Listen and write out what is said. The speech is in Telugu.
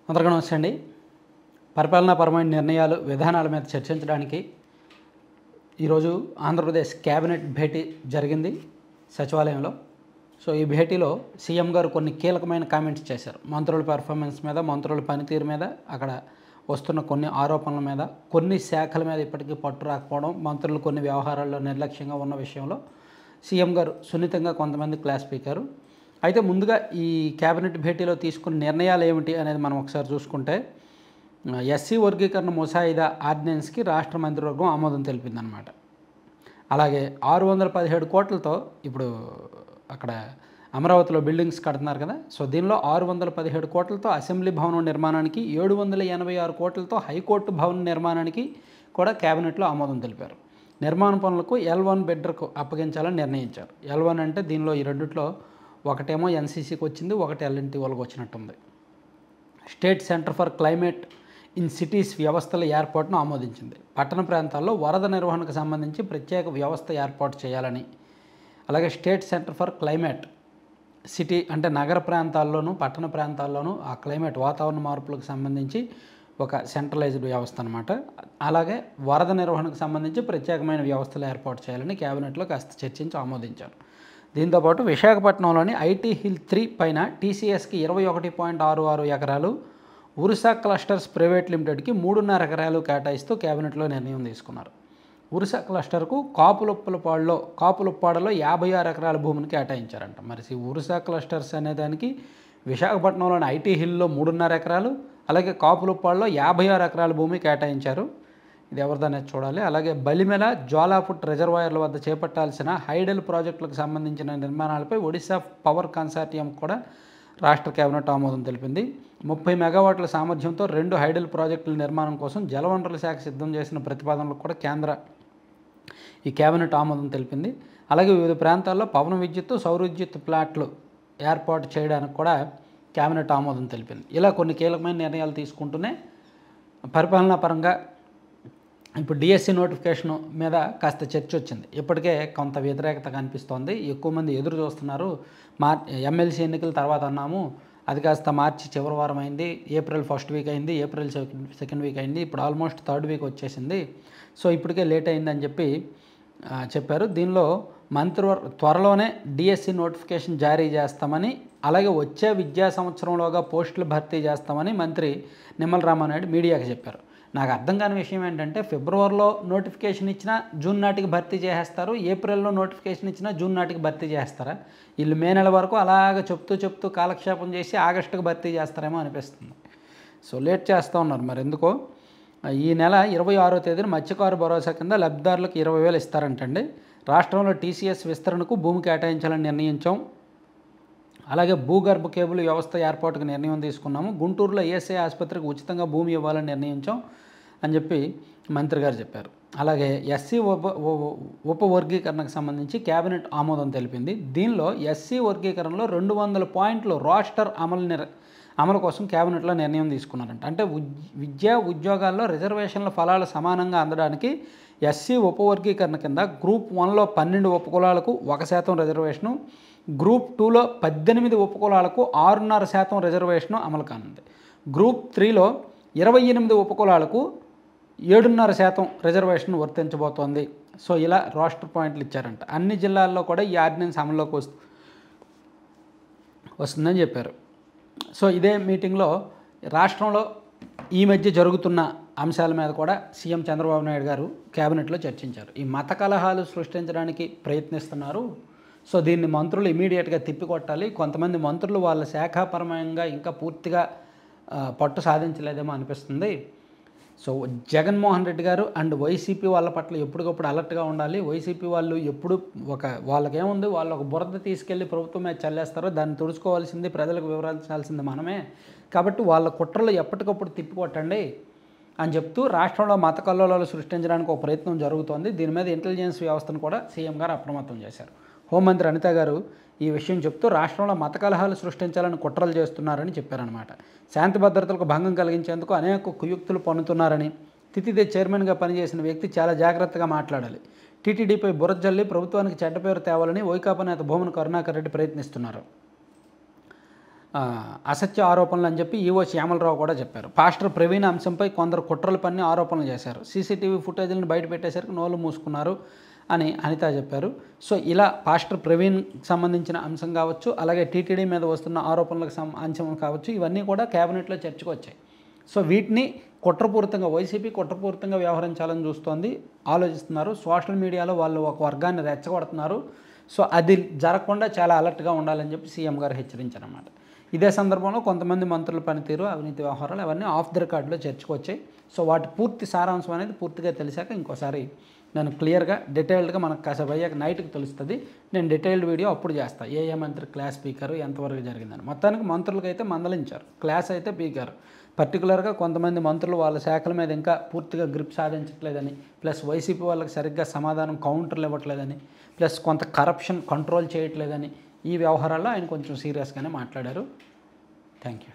అందరికీ నమస్తే అండి. పరిపాలనాపరమైన నిర్ణయాలు, విధానాల మీద చర్చించడానికి ఈరోజు ఆంధ్రప్రదేశ్ క్యాబినెట్ భేటీ జరిగింది సచివాలయంలో. సో ఈ భేటీలో సీఎం గారు కొన్ని కీలకమైన కామెంట్స్ చేశారు. మంత్రుల పెర్ఫార్మెన్స్ మీద, మంత్రుల పనితీరు మీద, అక్కడ వస్తున్న కొన్ని ఆరోపణల మీద, కొన్ని శాఖల మీద ఇప్పటికీ పట్టు రాకపోవడం, మంత్రులు కొన్ని వ్యవహారాల్లో నిర్లక్ష్యంగా ఉన్న విషయంలో సీఎం గారు సున్నితంగా కొంతమంది క్లాస్ పీకారు. అయితే ముందుగా ఈ క్యాబినెట్ భేటీలో తీసుకున్న నిర్ణయాలు ఏమిటి అనేది మనం ఒకసారి చూసుకుంటే, ఎస్సీ వర్గీకరణ ముసాయిదా ఆర్డినెన్స్కి రాష్ట్ర మంత్రివర్గం ఆమోదం తెలిపిందనమాట. అలాగే 617 కోట్లతో ఇప్పుడు అక్కడ అమరావతిలో బిల్డింగ్స్ కడుతున్నారు కదా, సో దీనిలో 617 కోట్లతో అసెంబ్లీ భవనం నిర్మాణానికి, 786 కోట్లతో హైకోర్టు భవన నిర్మాణానికి కూడా క్యాబినెట్లో ఆమోదం తెలిపారు. నిర్మాణ పనులకు L1 బిడ్డర్కు అప్పగించాలని నిర్ణయించారు. L1 అంటే దీనిలో ఈ రెండిట్లో ఒకటేమో ఎన్సీసీకి వచ్చింది, ఒకటి ఎల్ఎన్టీ వాళ్ళకి వచ్చినట్టుంది. State centre for climate in cities వ్యవస్థల ఏర్పాటును ఆమోదించింది. పట్టణ ప్రాంతాల్లో వరద నిర్వహణకు సంబంధించి ప్రత్యేక వ్యవస్థ ఏర్పాటు చేయాలని, అలాగే state centre for climate city అంటే నగర ప్రాంతాల్లోనూ పట్టణ ప్రాంతాల్లోనూ ఆ క్లైమేట్ వాతావరణ మార్పులకు సంబంధించి ఒక సెంట్రలైజ్డ్ వ్యవస్థ అనమాట. అలాగే వరద నిర్వహణకు సంబంధించి ప్రత్యేకమైన వ్యవస్థలు ఏర్పాటు చేయాలని క్యాబినెట్లో కాస్త చర్చించి ఆమోదించారు. దీంతోపాటు విశాఖపట్నంలోని ఐటీ హిల్ 3 పైన టీసీఎస్కి 21.66 ఎకరాలు, ఉరుసా క్లస్టర్స్ ప్రైవేట్ లిమిటెడ్కి 3.5 ఎకరాలు కేటాయిస్తూ క్యాబినెట్లో నిర్ణయం తీసుకున్నారు. ఉరుసా క్లస్టర్కు కాపులుప్పాడలో 56 ఎకరాల భూమిని కేటాయించారంట. మరి ఈ ఉరుసా క్లస్టర్స్ అనేదానికి విశాఖపట్నంలోని ఐటీ హిల్లో 3.5 ఎకరాలు, అలాగే కాపులుప్పాడలో 56 ఎకరాల భూమి కేటాయించారు. ఇది ఎవరిదనేది చూడాలి. అలాగే బలిమెల, జ్వాలాపుట్ రిజర్వాయర్ల వద్ద చేపట్టాల్సిన హైడెల్ ప్రాజెక్టులకు సంబంధించిన నిర్మాణాలపై ఒడిశా పవర్ కన్సార్టియం కూడా రాష్ట్ర కేబినెట్ ఆమోదం తెలిపింది. 30 మెగావాట్ల సామర్థ్యంతో 2 హైడెల్ ప్రాజెక్టుల నిర్మాణం కోసం జలవనరుల శాఖ సిద్ధం చేసిన ప్రతిపాదనలకు కూడా ఈ కేబినెట్ ఆమోదం తెలిపింది. అలాగే వివిధ ప్రాంతాల్లో పవన విద్యుత్, సౌర విద్యుత్ ప్లాట్లు ఏర్పాటు చేయడానికి కూడా కేబినెట్ ఆమోదం తెలిపింది. ఇలా కొన్ని కీలకమైన నిర్ణయాలు తీసుకుంటూనే పరిపాలనా పరంగా ఇప్పుడు డిఎస్సి నోటిఫికేషన్ మీద కాస్త చర్చ వచ్చింది. ఇప్పటికే కొంత వ్యతిరేకత కనిపిస్తోంది. ఎక్కువ మంది ఎదురు చూస్తున్నారు. ఎమ్మెల్సీ ఎన్నికల తర్వాత అన్నాము, అది కాస్త మార్చి చివరి వారం అయింది, ఏప్రిల్ 1st వీక్ అయింది, ఏప్రిల్ 2nd వీక్ అయింది, ఇప్పుడు ఆల్మోస్ట్ 3rd వీక్ వచ్చేసింది. సో ఇప్పటికే లేట్ అయిందని చెప్పారు. దీనిలో త్వరలోనే డిఎస్సి నోటిఫికేషన్ జారీ చేస్తామని, అలాగే వచ్చే విద్యా సంవత్సరంలోగా పోస్టులు భర్తీ చేస్తామని మంత్రి నిమ్మల రామానాయుడు మీడియాకి చెప్పారు. నాకు అర్థం కాని విషయం ఏంటంటే, ఫిబ్రవరిలో నోటిఫికేషన్ ఇచ్చినా జూన్ నాటికి భర్తీ చేసేస్తారు, ఏప్రిల్లో నోటిఫికేషన్ ఇచ్చినా జూన్ నాటికి భర్తీ చేస్తారా? వీళ్ళు మే నెల వరకు అలాగ చెప్తూ కాలక్షేపం చేసి ఆగస్టుకు భర్తీ చేస్తారేమో అనిపిస్తుంది. సో లేట్ చేస్తూ ఉన్నారు. మరి ఎందుకో ఈ నెల 26వ తేదీన మత్స్యకారు భరోసా కింద లబ్ధిదారులకు 20,000 ఇస్తారంటండి. రాష్ట్రంలో టీసీఎస్ విస్తరణకు భూమి కేటాయించాలని నిర్ణయించాం. అలాగే భూగర్భ కేబుల్ వ్యవస్థ ఏర్పాటుకు నిర్ణయం తీసుకున్నాము. గుంటూరులో ఈఎస్ఐ ఆసుపత్రికి ఉచితంగా భూమి ఇవ్వాలని నిర్ణయించాం అని చెప్పి మంత్రి గారు చెప్పారు. అలాగే ఎస్సీ ఉపవర్గీకరణకు సంబంధించి కేబినెట్ ఆమోదం తెలిపింది. దీనిలో ఎస్సీ వర్గీకరణలో 200 పాయింట్లు రోస్టర్ అమలు కోసం కేబినెట్లో నిర్ణయం తీసుకున్నారంట. అంటే విద్యా ఉద్యోగాల్లో రిజర్వేషన్ల ఫలాలు సమానంగా అందడానికి ఎస్సీ ఉపవర్గీకరణ కింద గ్రూప్ 1లో 12 ఉపకులాలకు 1% రిజర్వేషను, గ్రూప్ 2లో 18 ఉపకులాలకు 6.5% రిజర్వేషను అమలు కానుంది. గ్రూప్ 3లో 28 ఉపకులాలకు 7.5% రిజర్వేషన్ వర్తించబోతోంది. సో ఇలా రోస్టర్ పాయింట్లు ఇచ్చారంట. అన్ని జిల్లాల్లో కూడా ఈ ఆర్డినెన్స్ అమల్లోకి వస్తుందని చెప్పారు. సో ఇదే మీటింగ్లో రాష్ట్రంలో ఈ మధ్య జరుగుతున్న అంశాల మీద కూడా సీఎం చంద్రబాబు నాయుడు గారు క్యాబినెట్లో చర్చించారు. ఈ మత కలహాలు సృష్టించడానికి ప్రయత్నిస్తున్నారు. సో దీన్ని మంత్రులు ఇమీడియట్గా తిప్పికొట్టాలి. కొంతమంది మంత్రులు వాళ్ళ శాఖాపరమంగా ఇంకా పూర్తిగా పట్టు సాధించలేదేమో అనిపిస్తుంది. సో జగన్మోహన్ రెడ్డి గారు అండ్ వైసీపీ వాళ్ళ పట్ల ఎప్పటికప్పుడు అలర్ట్గా ఉండాలి. వైసీపీ వాళ్ళు ఎప్పుడు వాళ్ళకేముంది, వాళ్ళు ఒక బురద తీసుకెళ్ళి ప్రభుత్వం మీద చల్లేస్తారో దాన్ని తుడుచుకోవాల్సింది, ప్రజలకు వివరించాల్సింది మనమే. కాబట్టి వాళ్ళ కుట్రలు ఎప్పటికప్పుడు తిప్పికొట్టండి అని చెప్తూ రాష్ట్రంలో మత కల్లోలాలు సృష్టించడానికి ఒక ప్రయత్నం జరుగుతోంది. దీని మీద ఇంటెలిజెన్స్ వ్యవస్థను కూడా సీఎం గారు అప్రమత్తం చేశారు. హోంమంత్రి అనిత గారు ఈ విషయం చెప్తూ రాష్ట్రంలో మత కలహాలు సృష్టించాలని కుట్రలు చేస్తున్నారని చెప్పారనమాట. శాంతి భద్రతలకు భంగం కలిగించేందుకు అనేక కుయుక్తులు పన్నుతున్నారని, తితిదే చైర్మన్గా పనిచేసిన వ్యక్తి చాలా జాగ్రత్తగా మాట్లాడాలి, టీటీడీపై బురజల్లి ప్రభుత్వానికి చెడ్డ పేరు తేవాలని వైకాపా నేత భూమన కరుణాకర్ రెడ్డి ప్రయత్నిస్తున్నారు. అసత్య ఆరోపణలు అని చెప్పి ఈవో శ్యామలరావు కూడా చెప్పారు. పాస్టర్ ప్రవీణ్ అంశంపై కొందరు కుట్రలు పన్ని ఆరోపణలు చేశారు. సీసీటీవీ ఫుటేజ్లను బయట పెట్టేసరికి నోళ్ళు మూసుకున్నారు అని అనిత చెప్పారు. సో ఇలా పాస్టర్ ప్రవీణ్కి సంబంధించిన అంశం కావచ్చు, అలాగే టీటీడీ మీద వస్తున్న ఆరోపణలకు అంశం కావచ్చు, ఇవన్నీ కూడా కేబినెట్లో చర్చకు వచ్చాయి. సో వీటిని కుట్రపూరితంగా వైసీపీ కుట్రపూరితంగా వ్యవహరించాలని చూస్తోంది, ఆలోచిస్తున్నారు. సోషల్ మీడియాలో వాళ్ళు ఒక వర్గాన్ని రెచ్చగొడుతున్నారు. సో అది జరగకుండా చాలా అలర్ట్గా ఉండాలని చెప్పి సీఎం గారు హెచ్చరించారన్నమాట. ఇదే సందర్భంలో కొంతమంది మంత్రుల పనితీరు, అవినీతి వ్యవహారాలు అవన్నీ ఆఫ్ ది రికార్డులో చర్చకు వచ్చాయి. సో వాటి పూర్తి సారాంశం అనేది పూర్తిగా తెలిసాక ఇంకోసారి నేను క్లియర్గా డీటెయిల్డ్గా మనకు కాసేపు అయ్యాక నైట్కి తెలుస్తుంది. నేను డీటెయిల్డ్ వీడియో అప్పుడు చేస్తాను. ఏ మంత్రి క్లాస్ పీకారు, ఎంతవరకు జరిగిందని. మొత్తానికి మంత్రులకు అయితే మందలించారు, క్లాస్ అయితే పీకారు. పర్టికులర్గా కొంతమంది మంత్రులు వాళ్ళ శాఖల మీద ఇంకా పూర్తిగా గ్రిప్ సాధించట్లేదని, ప్లస్ వైసీపీ వాళ్ళకి సరిగ్గా సమాధానం కౌంటర్లు ఇవ్వట్లేదని, ప్లస్ కొంత కరప్షన్ కంట్రోల్ చేయట్లేదని, ఈ వ్యవహారాల్లో ఆయన కొంచెం సీరియస్గానే మాట్లాడారు. Thank you.